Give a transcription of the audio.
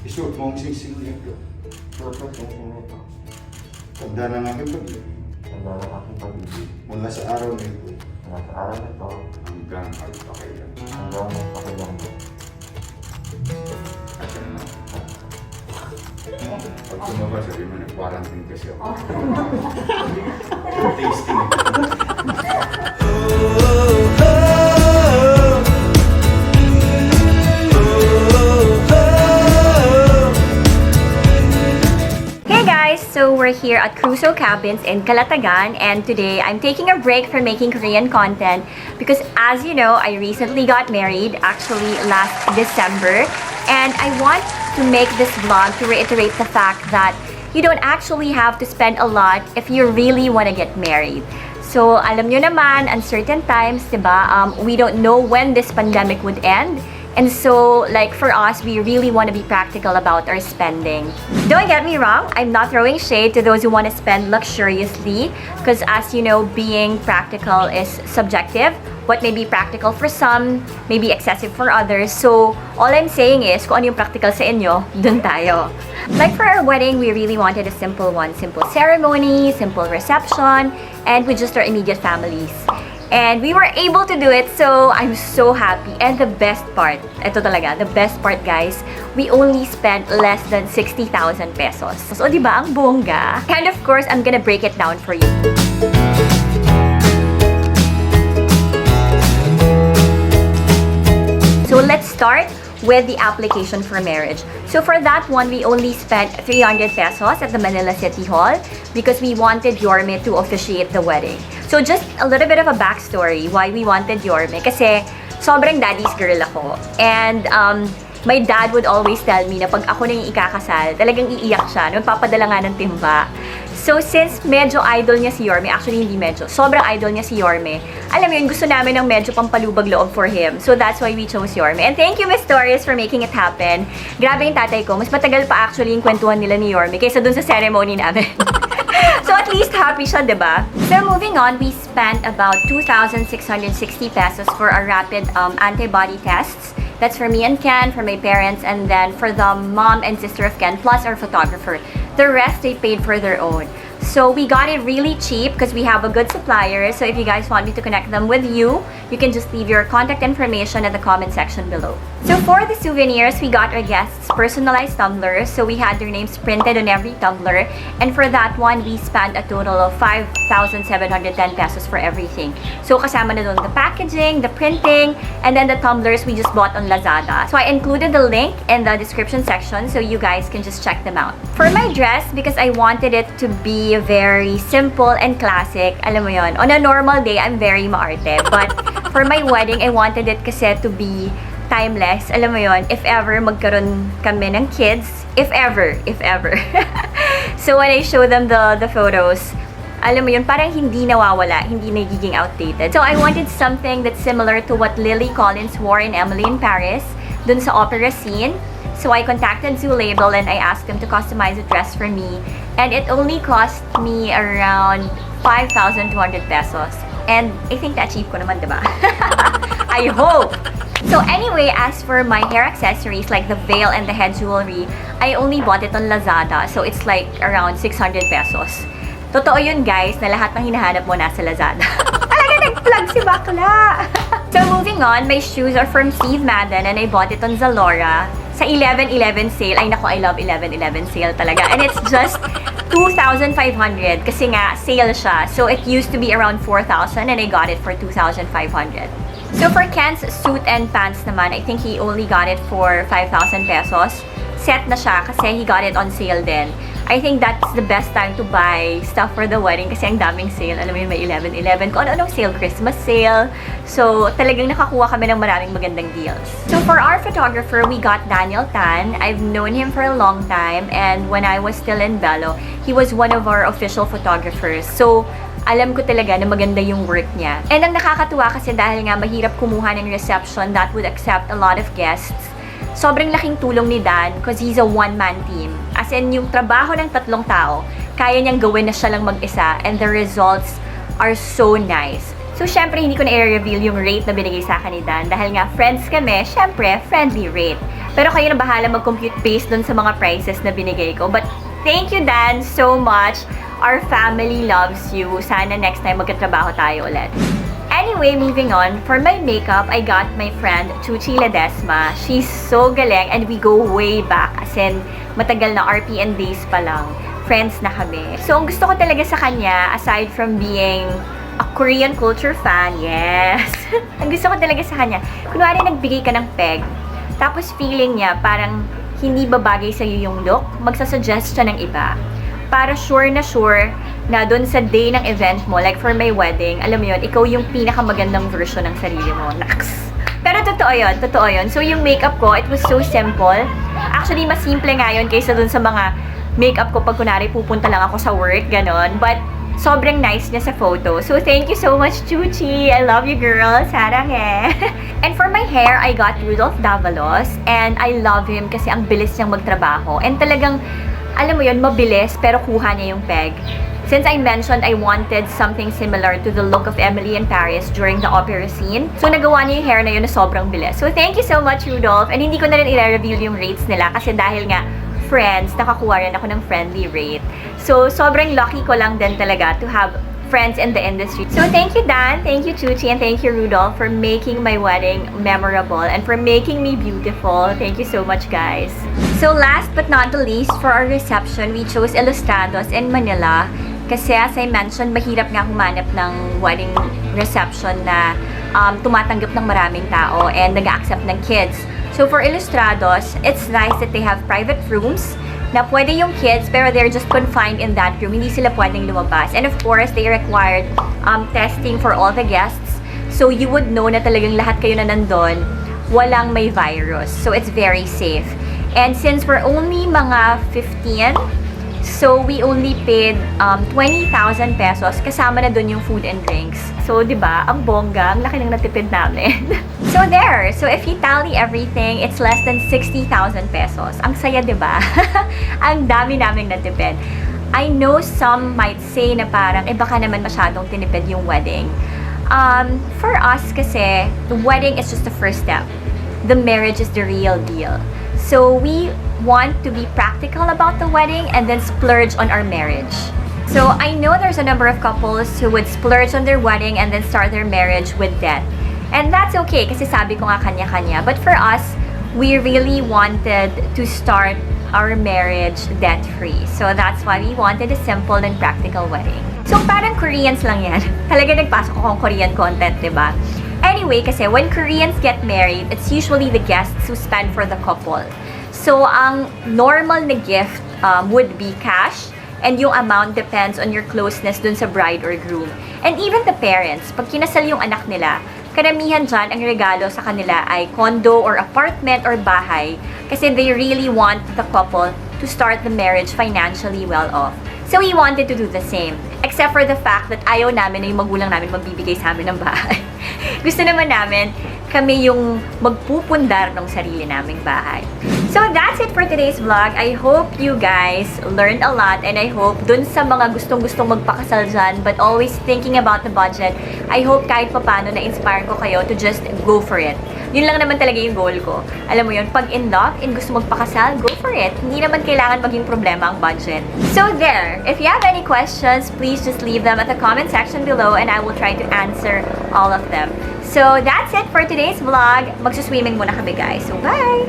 Isuot mo ang sisig nito. Dapat yung pumunta. Tanda na namin pag-ibig. Tanda na aking pag-ibig. Mula sa araw na ito. Mula sa araw na ito. Hanggang magpakailan. Hanggang magpakailan ko. Kasi naman. Pag tumaba, sabi mo, nag-quarantine kasi ako. Tasting ito. So we're here at Crusoe Cabins in Calatagan, and today I'm taking a break from making Korean content because, as you know, I recently got married, actually last December, and I want to make this vlog to reiterate the fact that you don't actually have to spend a lot if you really want to get married. So alam nyo naman, uncertain times, diba? We don't know when this pandemic would end. And so, like for us, we really want to be practical about our spending. Don't get me wrong, I'm not throwing shade to those who want to spend luxuriously, because as you know, being practical is subjective. What may be practical for some, may be excessive for others. So, all I'm saying is, kung ano yung practical sa inyo, dun tayo. Like for our wedding, we really wanted a simple one. Simple ceremony, simple reception, and with just our immediate families. And we were able to do it, so I'm so happy. And the best part, ito talaga, the best part guys, we only spent less than 60,000 pesos. So, di ba ang bongga? And of course, I'm gonna break it down for you. So let's start with the application for marriage. So for that one, we only spent 300 pesos at the Manila City Hall because we wanted Yorme to officiate the wedding. So just a little bit of a backstory why we wanted Yorme. Kasi sobrang daddy's girl ako. And my dad would always tell me na pag ako na yung ikakasal, talagang iiyak siya. Magpapadala nga ng timba. So since medyo idol niya si Yorme, actually hindi medyo, sobrang idol niya si Yorme, alam mo yun, gusto namin ng medyo pampalubag loob for him. So that's why we chose Yorme. And thank you, Miss Torres, for making it happen. Grabe yung tatay ko. Mas matagal pa actually yung kwentuhan nila ni Yorme kaysa dun sa ceremony namin. So at least happy siya, diba? So moving on, we spent about 2,660 pesos for our rapid antibody tests. That's for me and Ken, for my parents, and then for the mom and sister of Ken, plus our photographer. The rest, they paid for their own. So we got it really cheap because we have a good supplier. So if you guys want me to connect them with you, you can just leave your contact information in the comment section below. So for the souvenirs, we got our guests personalized tumblers. So we had their names printed on every tumbler. And for that one, we spent a total of 5,710 pesos for everything. So kasama na doon the packaging, the printing, and then the tumblers we just bought on Lazada. So I included the link in the description section so you guys can just check them out. For my dress, because I wanted it to be very simple and classic, alam mo yon, on a normal day, I'm very maarte. But for my wedding, I wanted it kasi to be timeless. Alam mo yon, if ever magkaroon kami ng kids, if ever. So when I show them the photos, alam mo yun, parang hindi nawawala, hindi nagiging outdated. So I wanted something that's similar to what Lily Collins wore in Emily in Paris, dun sa opera scene. So I contacted Zoo Label and I asked them to customize a dress for me. And it only cost me around 5,200 pesos. And I think na-achieve ko naman, diba? I hope! So anyway, as for my hair accessories like the veil and the head jewelry, I only bought it on Lazada. So it's like around 600 pesos. Totoo yun guys, na lahat ng hinahanap mo nasa Lazada. Talaga nag-plug si bakla! So moving on, my shoes are from Steve Madden and I bought it on Zalora. Sa 11/11 sale, ay naku, I love 11/11 sale talaga. And it's just 2,500 kasi nga sale siya. So it used to be around 4,000 and I got it for 2,500. So for Ken's suit and pants naman, I think he only got it for 5,000 pesos. Set na siya kasi he got it on sale din. I think that's the best time to buy stuff for the wedding kasi ang daming sale. Alam mo yun, may 11/11, kung ano-anong sale, Christmas sale. So, talagang nakakuha kami ng maraming magandang deals. So, for our photographer, we got Daniel Tan. I've known him for a long time and when I was still in Belo, he was one of our official photographers. So, alam ko talaga na maganda yung work niya. And ang nakakatuwa kasi dahil nga mahirap kumuha ng reception that would accept a lot of guests, sobrang laking tulong ni Dan because he's a one-man team. As in, yung trabaho ng tatlong tao, kaya niyang gawin na siya lang mag-isa and the results are so nice. So, syempre, hindi ko na i-reveal yung rate na binigay sa akin ni Dan dahil nga friends kami, syempre, friendly rate. Pero kayo na bahala mag-compute based dun sa mga prices na binigay ko. But thank you, Dan, so much. Our family loves you. Sana next time magkatrabaho tayo ulit. Anyway, moving on. For my makeup, I got my friend Chuchie Ledesma. She's so galing and we go way back. As in, matagal na RPN days pa lang. Friends na kami. So, ang gusto ko talaga sa kanya, aside from being a Korean culture fan, yes. Ang gusto ko talaga sa kanya, kunwari nagbigay ka ng peg, tapos feeling niya parang hindi babagay sa'yo yung look, magsasuggest siya ng iba. Para sure na doon sa day ng event mo, like for my wedding, alam mo yun, ikaw yung pinakamagandang version ng sarili mo. Naks! Pero totoo yun. So yung makeup ko, it was so simple. Actually, mas simple nga yun kaysa doon sa mga makeup ko pag kunwari pupunta lang ako sa work, ganon. But sobrang nice niya sa photo. So thank you so much, Chuchie. I love you, girl. Sarang eh. And for my hair, I got Rudolf Davalos. And I love him kasi ang bilis niyang magtrabaho. And talagang, alam mo yun, mabilis, pero kuha niya yung peg. Since I mentioned I wanted something similar to the look of Emily in Paris during the opera scene, so nagawa niya yung hair na yun na sobrang bilis. So thank you so much, Rudolf. And hindi ko na rin i-reveal yung rates nila kasi dahil nga friends, nakakuha rin ako ng friendly rate. So sobrang lucky ko lang din talaga to have friends in the industry. So thank you, Dan, thank you, Chuchie, and thank you, Rudolf, for making my wedding memorable and for making me beautiful. Thank you so much, guys. So last but not the least, for our reception, we chose Ilustrados in Manila. Kasi as I mentioned, mahirap nga humanap ng wedding reception na tumatanggap ng maraming tao and nag-accept ng kids. So for Ilustrados, it's nice that they have private rooms na pwede yung kids pero they're just confined in that room. Hindi sila pwedeng lumabas. And of course, they required testing for all the guests. So you would know na talagang lahat kayo na nandun, walang may virus. So it's very safe. And since we're only mga 15, so we only paid 20,000 pesos kasama na dun yung food and drinks. So, 'di ba? Ang bongga, ang laki ng natipid namin. So there. So if you tally everything, it's less than 60,000 pesos. Ang saya, 'di ba? Ang dami naming natipid. I know some might say na parang baka naman masyadong tinipid yung wedding. For us kasi, the wedding is just the first step. The marriage is the real deal. So we want to be practical about the wedding and then splurge on our marriage. So I know there's a number of couples who would splurge on their wedding and then start their marriage with debt. And that's okay kasi sabi ko nga kanya-kanya. But for us, we really wanted to start our marriage debt-free. So that's why we wanted a simple and practical wedding. So parang Koreans lang yan. Talaga nagpasok akong Korean content, diba? Anyway, kasi when Koreans get married, it's usually the guests who spend for the couple. So, ang normal na gift would be cash, and yung amount depends on your closeness dun sa bride or groom. And even the parents, pag kinasal yung anak nila, karamihan dyan, ang regalo sa kanila ay condo or apartment or bahay kasi they really want the couple to start the marriage financially well off. So, we wanted to do the same. Except for the fact that ayaw namin na yung magulang namin magbibigay sa amin ng bahay. Gusto naman namin kami yung magpupundar ng sarili naming bahay. So, that's it for today's vlog. I hope you guys learned a lot and I hope dun sa mga gustong-gustong magpakasal dyan but always thinking about the budget, I hope kahit papano na-inspire ko kayo to just go for it. Yun lang naman talaga yung goal ko. Alam mo yun, pag in love and gusto magpakasal, go for it. Hindi naman kailangan maging problema ang budget. So there, if you have any questions, please just leave them at the comment section below and I will try to answer all of them. So that's it for today's vlog. Magsuswimming muna kami, guys. So bye!